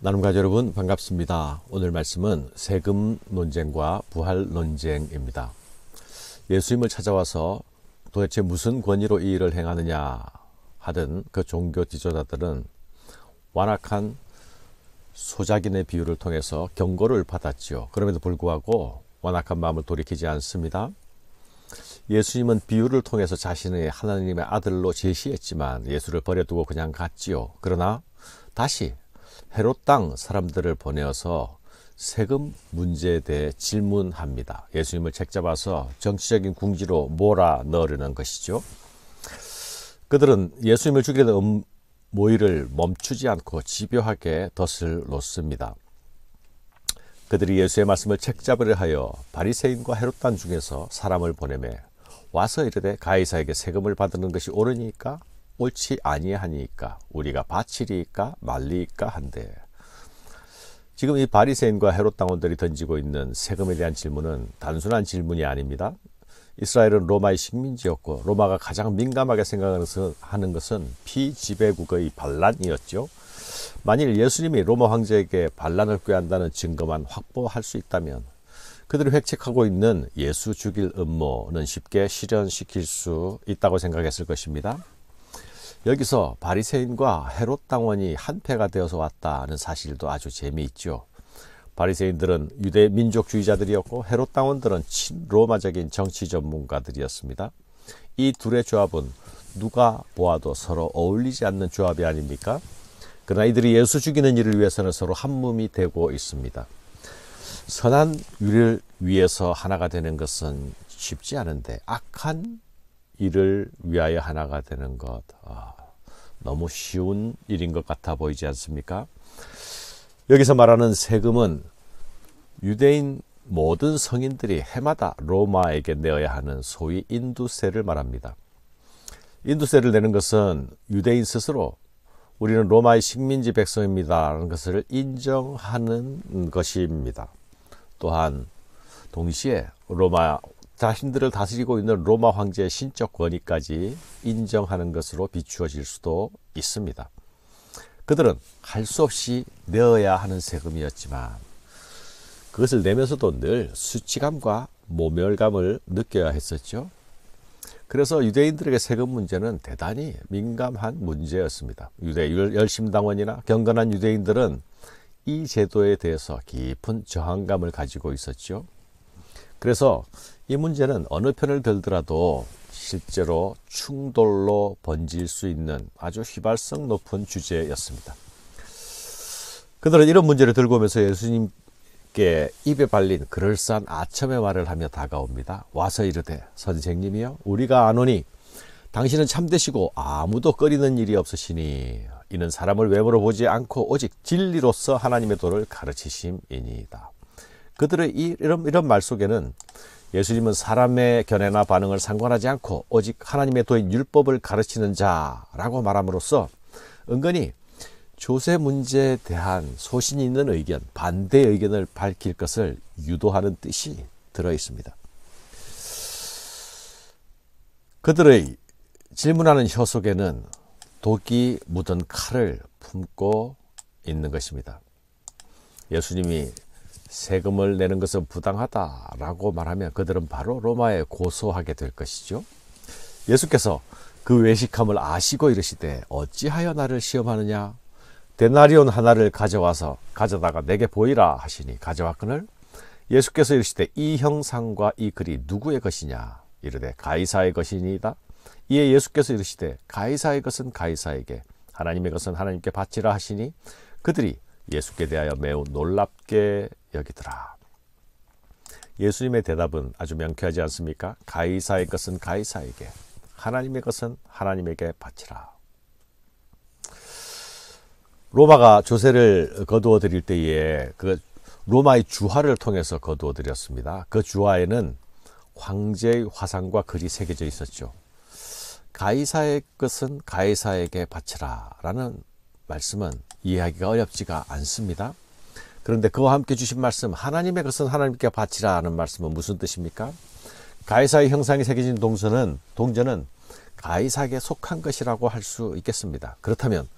나눔가족 여러분 반갑습니다. 오늘 말씀은 세금 논쟁과 부활 논쟁입니다. 예수님을 찾아와서 도대체 무슨 권위로 이 일을 행하느냐 하던 그 종교 지도자들은 완악한 소작인의 비유를 통해서 경고를 받았지요. 그럼에도 불구하고 완악한 마음을 돌이키지 않습니다. 예수님은 비유를 통해서 자신의 하나님의 아들로 제시했지만 예수를 버려두고 그냥 갔지요. 그러나 다시 헤롯 땅 사람들을 보내어서 세금 문제에 대해 질문합니다. 예수님을 책잡아서 정치적인 궁지로 몰아넣으려는 것이죠. 그들은 예수님을 죽이려는 모의를 멈추지 않고 집요하게 덫을 놓습니다. 그들이 예수의 말씀을 책잡으려 하여 바리새인과 헤롯 땅 중에서 사람을 보내매 와서 이르되 가이사에게 세금을 받는 것이 옳으니까 옳지 아니하니까 우리가 바치리이까 말리이까 한데, 지금 이 바리새인과 헤롯 당원들이 던지고 있는 세금에 대한 질문은 단순한 질문이 아닙니다. 이스라엘은 로마의 식민지였고 로마가 가장 민감하게 생각하는 것은 피지배국의 반란이었죠. 만일 예수님이 로마 황제에게 반란을 꾀한다는 증거만 확보할 수 있다면 그들이 획책하고 있는 예수 죽일 음모는 쉽게 실현시킬 수 있다고 생각했을 것입니다. 여기서 바리새인과 헤롯 당원이 한패가 되어서 왔다는 사실도 아주 재미있죠. 바리새인들은 유대 민족주의자들이었고 헤롯 당원들은 친로마적인 정치 전문가들이었습니다. 이 둘의 조합은 누가 보아도 서로 어울리지 않는 조합이 아닙니까? 그러나 이들이 예수 죽이는 일을 위해서는 서로 한몸이 되고 있습니다. 선한 일을 위해서 하나가 되는 것은 쉽지 않은데 악한 일을 위하여 하나가 되는 것, 너무 쉬운 일인 것 같아 보이지 않습니까? 여기서 말하는 세금은 유대인 모든 성인들이 해마다 로마에게 내어야 하는 소위 인두세를 말합니다. 인두세를 내는 것은 유대인 스스로 우리는 로마의 식민지 백성입니다라는 것을 인정하는 것입니다. 또한 동시에 로마 자신들을 다스리고 있는 로마 황제의 신적 권위까지 인정하는 것으로 비추어질 수도 있습니다. 그들은 할 수 없이 내어야 하는 세금이었지만 그것을 내면서도 늘 수치감과 모멸감을 느껴야 했었죠. 그래서 유대인들에게 세금 문제는 대단히 민감한 문제였습니다. 유대 열심당원이나 경건한 유대인들은 이 제도에 대해서 깊은 저항감을 가지고 있었죠. 그래서 이 문제는 어느 편을 들더라도 실제로 충돌로 번질 수 있는 아주 휘발성 높은 주제였습니다. 그들은 이런 문제를 들고 오면서 예수님께 입에 발린 그럴싸한 아첨의 말을 하며 다가옵니다. 와서 이르되 선생님이여 우리가 아노니 당신은 참되시고 아무도 꺼리는 일이 없으시니 이는 사람을 외모로 보지 않고 오직 진리로서 하나님의 도를 가르치심이니이다. 그들의 이런 말 속에는 예수님은 사람의 견해나 반응을 상관하지 않고 오직 하나님의 도인 율법을 가르치는 자라고 말함으로써 은근히 조세 문제에 대한 소신 있는 의견, 반대 의견을 밝힐 것을 유도하는 뜻이 들어 있습니다. 그들의 질문하는 혀 속에는 독이 묻은 칼을 품고 있는 것입니다. 예수님이 세금을 내는 것은 부당하다라고 말하면 그들은 바로 로마에 고소하게 될 것이죠. 예수께서 그 외식함을 아시고 이르시되 어찌하여 나를 시험하느냐? 데나리온 하나를 가져다가 내게 보이라 하시니 가져왔거늘 예수께서 이르시되 이 형상과 이 글이 누구의 것이냐? 이르되 가이사의 것이니이다. 이에 예수께서 이르시되 가이사의 것은 가이사에게 하나님의 것은 하나님께 바치라 하시니 그들이 예수께 대하여 매우 놀랍게 여기더라. 예수님의 대답은 아주 명쾌하지 않습니까? 가이사의 것은 가이사에게, 하나님의 것은 하나님에게 바치라. 로마가 조세를 거두어 드릴 때에 그 로마의 주화를 통해서 거두어 드렸습니다. 그 주화에는 황제의 화상과 글이 새겨져 있었죠. 가이사의 것은 가이사에게 바치라 라는 말씀은 이해하기가 어렵지가 않습니다. 그런데 그와 함께 주신 말씀 하나님의 것은 하나님께 바치라 하는 말씀은 무슨 뜻입니까? 가이사의 형상이 새겨진 동전은 가이사에게 속한 것이라고 할 수 있겠습니다. 그렇다면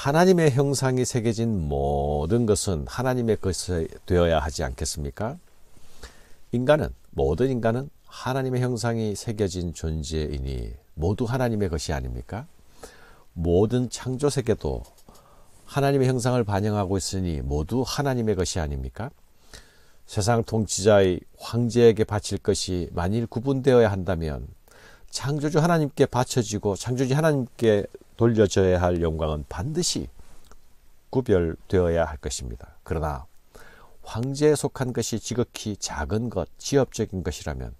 하나님의 형상이 새겨진 모든 것은 하나님의 것이 되어야 하지 않겠습니까? 모든 인간은 하나님의 형상이 새겨진 존재이니 모두 하나님의 것이 아닙니까? 모든 창조 세계도 하나님의 형상을 반영하고 있으니 모두 하나님의 것이 아닙니까? 세상 통치자의 황제에게 바칠 것이 만일 구분되어야 한다면 창조주 하나님께 바쳐지고 창조주 하나님께 돌려져야 할 영광은 반드시 구별되어야 할 것입니다. 그러나 황제에 속한 것이 지극히 작은 것, 지엽적인 것이라면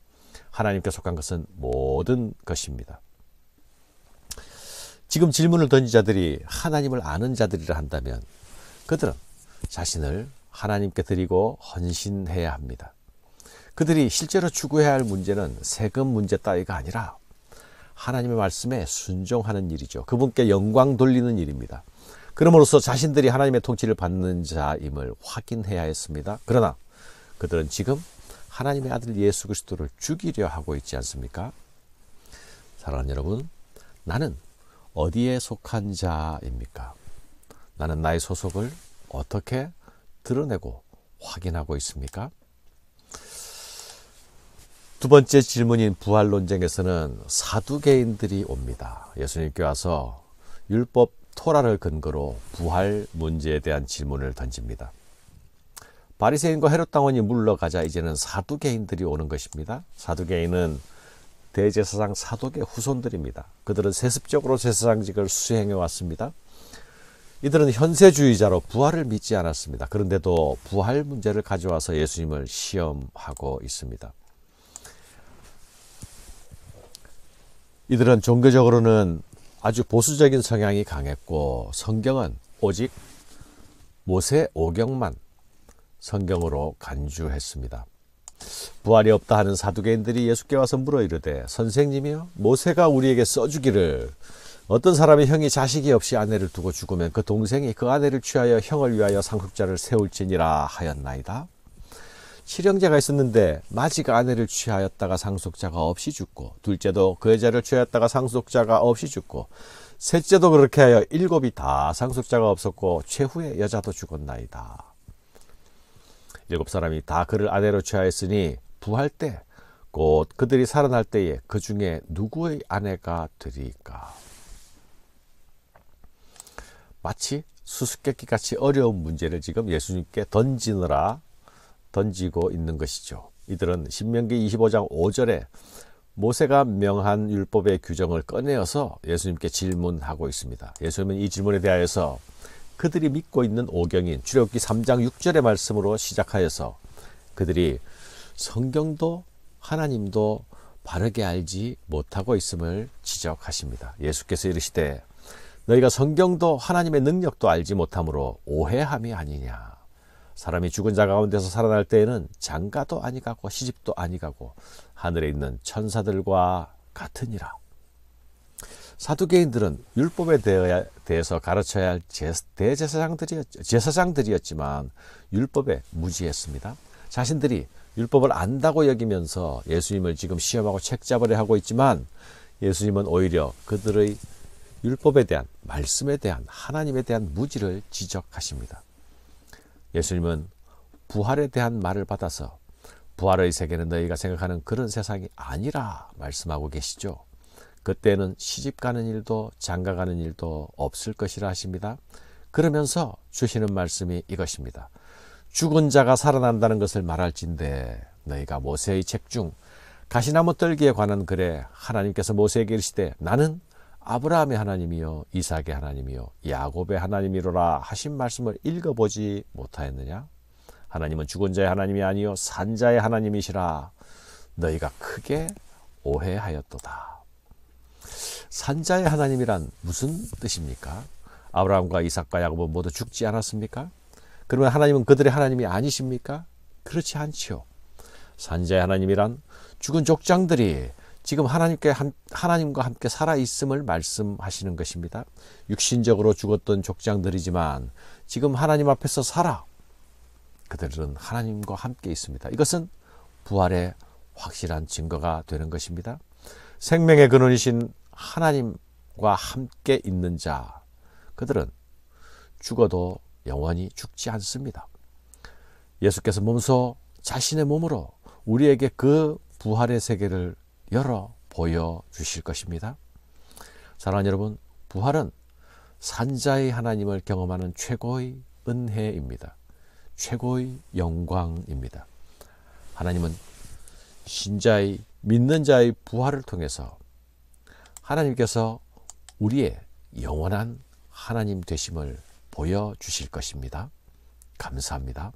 하나님께 속한 것은 모든 것입니다. 지금 질문을 던진 자들이 하나님을 아는 자들이라 한다면 그들은 자신을 하나님께 드리고 헌신해야 합니다. 그들이 실제로 추구해야 할 문제는 세금 문제 따위가 아니라 하나님의 말씀에 순종하는 일이죠. 그분께 영광 돌리는 일입니다. 그러므로서 자신들이 하나님의 통치를 받는 자임을 확인해야 했습니다. 그러나 그들은 지금 하나님의 아들 예수 그리스도를 죽이려 하고 있지 않습니까? 사랑하는 여러분, 나는 어디에 속한 자입니까? 나는 나의 소속을 어떻게 드러내고 확인하고 있습니까? 두 번째 질문인 부활 논쟁에서는 사두개인들이 옵니다. 예수님께 와서 율법 토라를 근거로 부활 문제에 대한 질문을 던집니다. 바리새인과 헤롯 당원이 물러가자 이제는 사두개인들이 오는 것입니다. 사두개인은 대제사장 사독의 후손들입니다. 그들은 세습적으로 제사장직을 수행해 왔습니다. 이들은 현세주의자로 부활을 믿지 않았습니다. 그런데도 부활 문제를 가져와서 예수님을 시험하고 있습니다. 이들은 종교적으로는 아주 보수적인 성향이 강했고 성경은 오직 모세 오경만 성경으로 간주했습니다. 부활이 없다 하는 사두개인들이 예수께 와서 물어 이르되 선생님이여 모세가 우리에게 써주기를 어떤 사람의 형이 자식이 없이 아내를 두고 죽으면 그 동생이 그 아내를 취하여 형을 위하여 상속자를 세울지니라 하였나이다. 칠형제가 있었는데 마지가 아내를 취하였다가 상속자가 없이 죽고 둘째도 그 여자를 취하였다가 상속자가 없이 죽고 셋째도 그렇게 하여 일곱이 다 상속자가 없었고 최후의 여자도 죽었나이다. 일곱 사람이 다 그를 아내로 취하였으니 부활 때 곧 그들이 살아날 때에 그 중에 누구의 아내가 되리까? 마치 수수께끼같이 어려운 문제를 지금 예수님께 던지고 있는 것이죠. 이들은 신명기 25장 5절에 모세가 명한 율법의 규정을 꺼내어서 예수님께 질문하고 있습니다. 예수님은 이 질문에 대하여서 그들이 믿고 있는 오경인 출애굽기 3장 6절의 말씀으로 시작하여서 그들이 성경도 하나님도 바르게 알지 못하고 있음을 지적하십니다. 예수께서 이르시되 너희가 성경도 하나님의 능력도 알지 못함으로 오해함이 아니냐. 사람이 죽은 자 가운데서 살아날 때에는 장가도 아니가고 시집도 아니가고 하늘에 있는 천사들과 같으니라. 사두개인들은 율법에 대해서 가르쳐야 할 제사장들이었지만 율법에 무지했습니다. 자신들이 율법을 안다고 여기면서 예수님을 지금 시험하고 책잡으려 하고 있지만 예수님은 오히려 그들의 율법에 대한 말씀에 대한 하나님에 대한 무지를 지적하십니다. 예수님은 부활에 대한 말을 받아서 부활의 세계는 너희가 생각하는 그런 세상이 아니라 말씀하고 계시죠. 그때는 시집가는 일도 장가가는 일도 없을 것이라 하십니다. 그러면서 주시는 말씀이 이것입니다. 죽은 자가 살아난다는 것을 말할진대 너희가 모세의 책 중 가시나무 떨기에 관한 글에 하나님께서 모세에게 이르시되 나는 아브라함의 하나님이요 이삭의 하나님이요 야곱의 하나님이로라 하신 말씀을 읽어보지 못하였느냐? 하나님은 죽은 자의 하나님이 아니요 산 자의 하나님이시라. 너희가 크게 오해하였도다. 산 자의 하나님이란 무슨 뜻입니까? 아브라함과 이삭과 야곱은 모두 죽지 않았습니까? 그러면 하나님은 그들의 하나님이 아니십니까? 그렇지 않지요. 산 자의 하나님이란 죽은 족장들이 지금 하나님과 함께 살아있음을 말씀하시는 것입니다. 육신적으로 죽었던 족장들이지만 지금 하나님 앞에서 살아 그들은 하나님과 함께 있습니다. 이것은 부활의 확실한 증거가 되는 것입니다. 생명의 근원이신 하나님과 함께 있는 자, 그들은 죽어도 영원히 죽지 않습니다. 예수께서 몸소 자신의 몸으로 우리에게 그 부활의 세계를 열어 보여주실 것입니다. 사랑하는 여러분, 부활은 산자의 하나님을 경험하는 최고의 은혜입니다. 최고의 영광입니다. 하나님은 신자의 믿는 자의 부활을 통해서 하나님께서 우리의 영원한 하나님 되심을 보여주실 것입니다. 감사합니다.